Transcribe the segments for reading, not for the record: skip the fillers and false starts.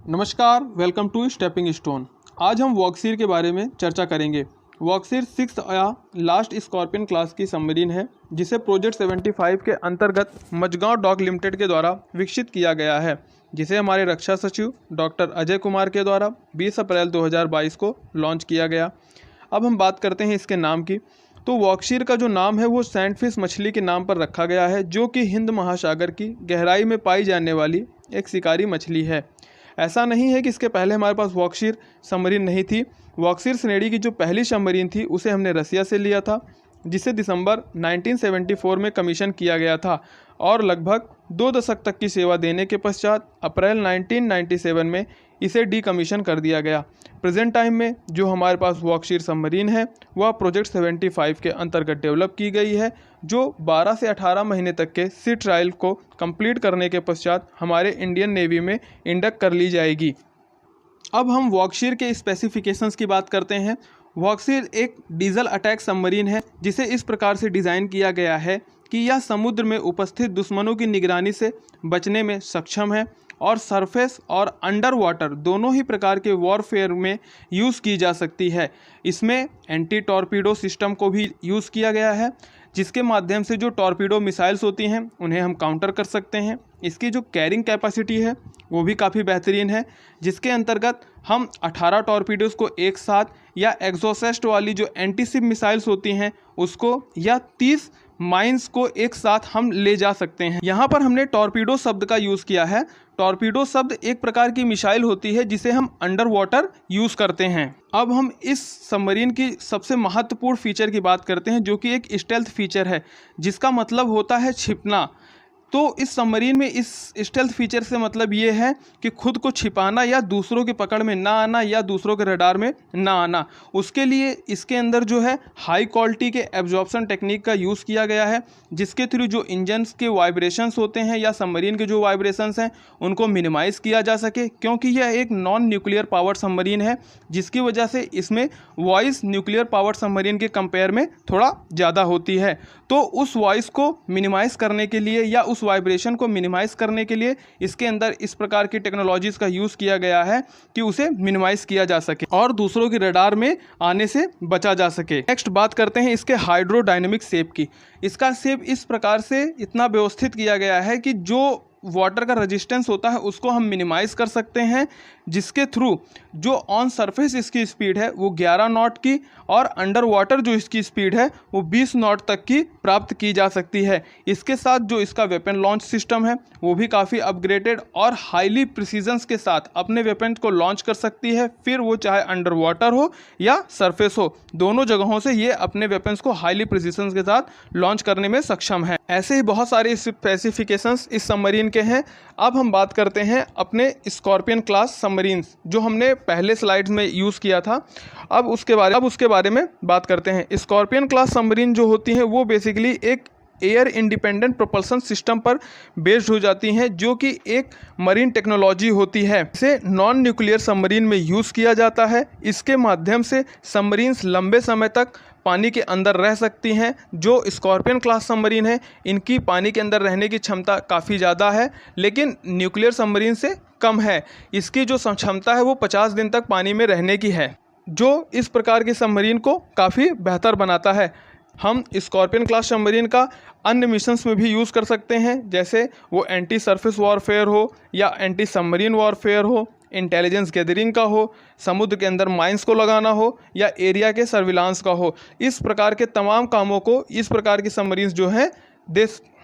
नमस्कार, welcome to stepping stone. आज हम वॉक्सीर के बारे में चर्चा करेंगे। वॉक्सीर 6th या लास्ट स्कॉर्पियन क्लास की सबमरीन है, जिसे प्रोजेक्ट 75 के अंतर्गत मझगांव डॉक लिमिटेड के द्वारा विकसित किया गया है, जिसे हमारे रक्षा सचिव डॉक्टर अजय कुमार के द्वारा 20 अप्रैल 2022 को लॉन्च किया गया। अब हम बात करते हैं इसके नाम की। तो वॉक्सीर का जो नाम है वो सैंडफिश मछली के नाम पर रखा गया है, जो कि हिंद महासागर की गहराई में पाई जाने वाली एक शिकारी मछली है। ऐसा नहीं है कि इसके पहले हमारे पास वॉक्सीर सबमरीन नहीं थी। वॉक्सीर श्रेणी की जो पहली सबमरीन थी उसे हमने रसिया से लिया था, जिसे दिसंबर 1974 में कमीशन किया गया था और लगभग 2 दशक तक की सेवा देने के पश्चात अप्रैल 1997 में इसे डीकमीशन कर दिया गया। प्रेजेंट टाइम में जो हमारे पास वॉक्सीर सबमरीन है वह प्रोजेक्ट 75 के अंतर्गत डेवलप की गई है, जो 12 से 18 महीने तक के सी ट्रायल को कंप्लीट करने के पश्चात हमारे इंडियन नेवी में इंडक्ट कर ली जाएगी। अब हम वॉक्सीर के स्पेसिफिकेशंस की बात करते हैं। वॉक्सीर एक डीजल अटैक सबमरीन है, जिसे इस प्रकार से डिज़ाइन किया गया है कि यह समुद्र में उपस्थित दुश्मनों की निगरानी से बचने में सक्षम है और सरफेस और अंडर वाटर दोनों ही प्रकार के वॉरफेयर में यूज़ की जा सकती है। इसमें एंटी टॉर्पीडो सिस्टम को भी यूज़ किया गया है, जिसके माध्यम से जो टॉर्पीडो मिसाइल्स होती हैं उन्हें हम काउंटर कर सकते हैं। इसकी जो कैरिंग कैपेसिटी है वो भी काफ़ी बेहतरीन है, जिसके अंतर्गत हम 18 टॉर्पीडोज़ को एक साथ या एग्जॉस्ट वाली जो एंटीशिप मिसाइल्स होती हैं उसको या 30 माइंस को एक साथ हम ले जा सकते हैं। यहाँ पर हमने टॉर्पीडो शब्द का यूज़ किया है। टॉर्पीडो शब्द एक प्रकार की मिसाइल होती है जिसे हम अंडर वाटर यूज़ करते हैं। अब हम इस सबमरीन की सबसे महत्वपूर्ण फीचर की बात करते हैं, जो कि एक स्टेल्थ फीचर है, जिसका मतलब होता है छिपना। तो इस सबमरीन में इस स्टेल्थ फीचर से मतलब ये है कि खुद को छिपाना या दूसरों की पकड़ में ना आना या दूसरों के रडार में ना आना। उसके लिए इसके अंदर जो है हाई क्वालिटी के एब्जॉर्प्शन टेक्निक का यूज़ किया गया है, जिसके थ्रू जो इंजन्स के वाइब्रेशंस होते हैं या सबमरीन के जो वाइब्रेशंस हैं उनको मिनिमाइज़ किया जा सके, क्योंकि यह एक नॉन न्यूक्लियर पावर सबमरीन है, जिसकी वजह से इसमें वॉइस न्यूक्लियर पावर सबमरीन के कंपेयर में थोड़ा ज़्यादा होती है। तो उस वॉइस को मिनिमाइज़ करने के लिए या उस वाइब्रेशन को मिनिमाइज़ करने के लिए इसके अंदर इस प्रकार की टेक्नोलॉजीज़ का यूज़ किया गया है कि उसे मिनिमाइज़ किया जा सके और दूसरों की रडार में आने से बचा जा सके। नेक्स्ट बात करते हैं इसके हाइड्रोडायनेमिक शेप की। इसका शेप इस प्रकार से इतना व्यवस्थित किया गया है कि जो वाटर का रेजिस्टेंस होता है उसको हम मिनिमाइज़ कर सकते हैं, जिसके थ्रू जो ऑन सरफेस इसकी स्पीड है वो 11 नॉट की और अंडर वाटर जो इसकी स्पीड है वो 20 नॉट तक की प्राप्त की जा सकती है। इसके साथ जो इसका वेपन लॉन्च सिस्टम है वो भी काफ़ी अपग्रेडेड और हाईली प्रिसीजन्स के साथ अपने वेपन को लॉन्च कर सकती है, फिर वो चाहे अंडर वाटर हो या सरफेस हो, दोनों जगहों से ये अपने वेपन्स को हाईली प्रिसीजन्स के साथ लॉन्च करने में सक्षम है। ऐसे ही बहुत सारे स्पेसिफिकेशंस इस सबमरीन के हैं। अब हम बात करते हैं अपने स्कॉर्पियन क्लास सबमरीन्स, जो हमने पहले स्लाइड्स में यूज़ किया था। अब उसके बारे में बात करते हैं। स्कॉर्पियन क्लास सबमरीन जो होती हैं वो बेसिकली एक एयर इंडिपेंडेंट प्रोपल्सन सिस्टम पर बेस्ड हो जाती हैं, जो कि एक मरीन टेक्नोलॉजी होती है। इसे नॉन न्यूक्लियर सबमरीन में यूज़ किया जाता है। इसके माध्यम से सबमरीन्स लंबे समय तक पानी के अंदर रह सकती हैं। जो स्कॉर्पियन क्लास सबमरीन है इनकी पानी के अंदर रहने की क्षमता काफ़ी ज़्यादा है, लेकिन न्यूक्लियर सबमरीन से कम है। इसकी जो क्षमता है वो 50 दिन तक पानी में रहने की है, जो इस प्रकार के सबमरीन को काफ़ी बेहतर बनाता है। हम स्कॉर्पियन क्लास सबमरीन का अन्य मिशंस में भी यूज़ कर सकते हैं, जैसे वो एंटी सरफेस वॉरफेयर हो या एंटी सबमरीन वॉरफेयर हो, इंटेलिजेंस गैदरिंग का हो, समुद्र के अंदर माइंस को लगाना हो या एरिया के सर्विलांस का हो। इस प्रकार के तमाम कामों को इस प्रकार की सबमरीन्स जो हैं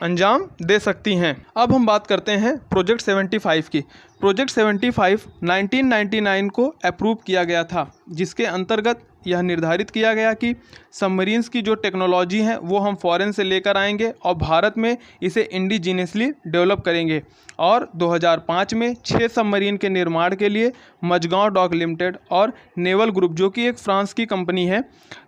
अंजाम दे सकती हैं। अब हम बात करते हैं प्रोजेक्ट 75 की। प्रोजेक्ट 75 1999 को अप्रूव किया गया था, जिसके अंतर्गत यह निर्धारित किया गया कि सबमरीन्स की जो टेक्नोलॉजी है वो हम फॉरेन से लेकर आएंगे और भारत में इसे इंडिजीनियसली डेवलप करेंगे। और 2005 में 6 सबमरीन के निर्माण के लिए मझगांव डॉक लिमिटेड और नेवल ग्रुप, जो कि एक फ्रांस की कंपनी है,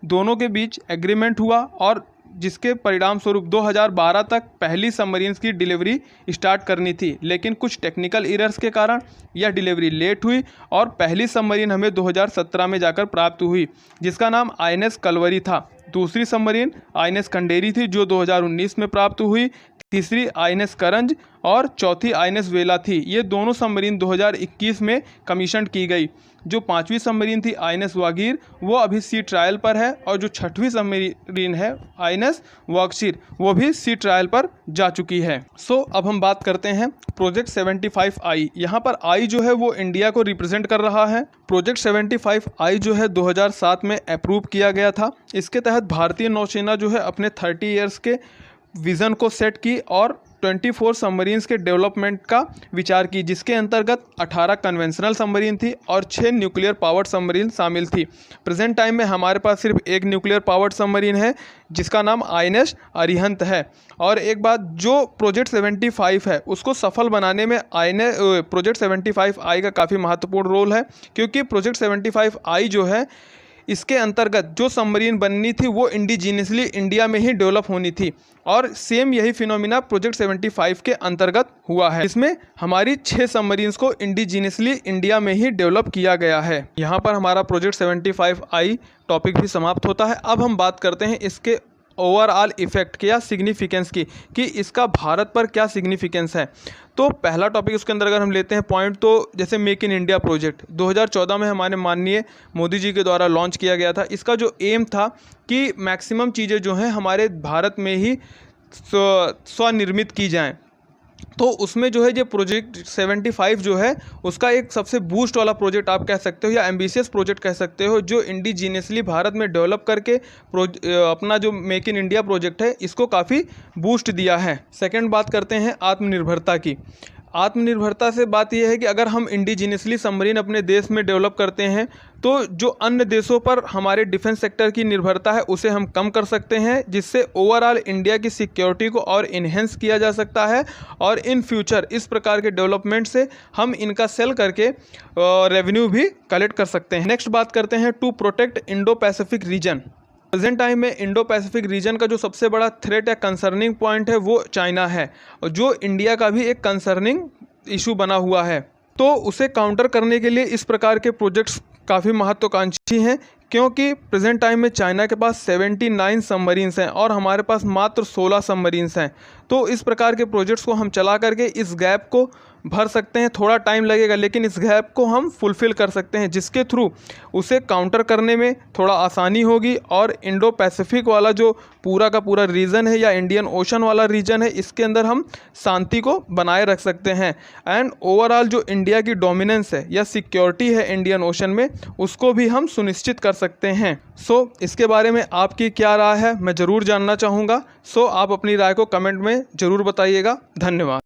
दोनों के बीच एग्रीमेंट हुआ और जिसके परिणाम स्वरूप 2012 तक पहली सबमरीन्स की डिलीवरी स्टार्ट करनी थी, लेकिन कुछ टेक्निकल एरर्स के कारण यह डिलीवरी लेट हुई और पहली सबमरीन हमें 2017 में जाकर प्राप्त हुई, जिसका नाम INS कलवरी था। दूसरी सबमरीन INS खंडेरी थी जो 2019 में प्राप्त हुई, तीसरी INS करंज और चौथी INS वेला थी। ये दोनों सबमरीन 2021 में कमीशन की गई। जो पांचवी सबमरीन थी INS वागीर, वो अभी सी ट्रायल पर है, और जो छठवीं सबमरीन है INS वागशीर, वो भी सी ट्रायल पर जा चुकी है। अब हम बात करते हैं प्रोजेक्ट 75I। यहाँ पर आई जो है वो इंडिया को रिप्रेजेंट कर रहा है। प्रोजेक्ट 75I जो है 2007 में अप्रूव किया गया था। इसके तहत भारतीय नौसेना जो है अपने 30 ईयर्स के विज़न को सेट की और 24 सबमरीन्स के डेवलपमेंट का विचार की, जिसके अंतर्गत 18 कन्वेंशनल सबमरीन थी और 6 न्यूक्लियर पावर्ड सबमरीन शामिल थी। प्रेजेंट टाइम में हमारे पास सिर्फ एक न्यूक्लियर पावर्ड सबमरीन है जिसका नाम INS अरिहंत है। और एक बात, जो प्रोजेक्ट 75 है उसको सफल बनाने में प्रोजेक्ट 75I का काफ़ी महत्वपूर्ण रोल है, क्योंकि प्रोजेक्ट 75I जो है इसके अंतर्गत जो सबमरीन बननी थी वो इंडिजीनियसली इंडिया में ही डेवलप होनी थी, और सेम यही फिनोमिना प्रोजेक्ट 75 के अंतर्गत हुआ है। इसमें हमारी 6 सबमरीन्स को इंडिजीनियसली इंडिया में ही डेवलप किया गया है। यहाँ पर हमारा प्रोजेक्ट 75I टॉपिक भी समाप्त होता है। अब हम बात करते हैं इसके ओवरऑल इफेक्ट की या सिग्निफिकेंस की, कि इसका भारत पर क्या सिग्निफिकेंस है। तो पहला टॉपिक उसके अंदर अगर हम लेते हैं पॉइंट, तो जैसे मेक इन इंडिया प्रोजेक्ट 2014 में हमारे माननीय मोदी जी के द्वारा लॉन्च किया गया था। इसका जो एम था कि मैक्सिमम चीज़ें जो हैं हमारे भारत में ही स्वनिर्मित की जाएं, तो उसमें जो है ये प्रोजेक्ट 75 जो है उसका एक सबसे बूस्ट वाला प्रोजेक्ट आप कह सकते हो, या एम्बिशियस प्रोजेक्ट कह सकते हो, जो इंडिजीनियसली भारत में डेवलप करके अपना जो मेक इन इंडिया प्रोजेक्ट है इसको काफ़ी बूस्ट दिया है। सेकंड बात करते हैं आत्मनिर्भरता की। आत्मनिर्भरता से बात यह है कि अगर हम इंडिजीनियसली सबमरीन अपने देश में डेवलप करते हैं तो जो अन्य देशों पर हमारे डिफेंस सेक्टर की निर्भरता है उसे हम कम कर सकते हैं, जिससे ओवरऑल इंडिया की सिक्योरिटी को और इन्हेंस किया जा सकता है, और इन फ्यूचर इस प्रकार के डेवलपमेंट से हम इनका सेल करके रेवेन्यू भी कलेक्ट कर सकते हैं। नेक्स्ट बात करते हैं to protect Indo Pacific region. Present time में इंडो पैसिफिक रीजन का जो सबसे बड़ा थ्रेट या कंसर्निंग पॉइंट है वो चाइना है, और जो इंडिया का भी एक कंसर्निंग इशू बना हुआ है। तो उसे काउंटर करने के लिए इस प्रकार के प्रोजेक्ट्स काफ़ी महत्वाकांक्षी हैं, क्योंकि प्रेजेंट टाइम में चाइना के पास 79 सबमरीन्स हैं और हमारे पास मात्र 16 सबमरीन्स हैं। तो इस प्रकार के प्रोजेक्ट्स को हम चला करके इस गैप को भर सकते हैं। थोड़ा टाइम लगेगा लेकिन इस गैप को हम फुलफ़िल कर सकते हैं, जिसके थ्रू उसे काउंटर करने में थोड़ा आसानी होगी, और इंडो पैसिफिक वाला जो पूरा का पूरा रीजन है या इंडियन ओशन वाला रीजन है इसके अंदर हम शांति को बनाए रख सकते हैं। एंड ओवरऑल जो इंडिया की डोमिनेंस है या सिक्योरिटी है इंडियन ओशन में उसको भी हम सुनिश्चित कर सकते हैं। इसके बारे में आपकी क्या राय है मैं ज़रूर जानना चाहूँगा। आप अपनी राय को कमेंट में ज़रूर बताइएगा। धन्यवाद।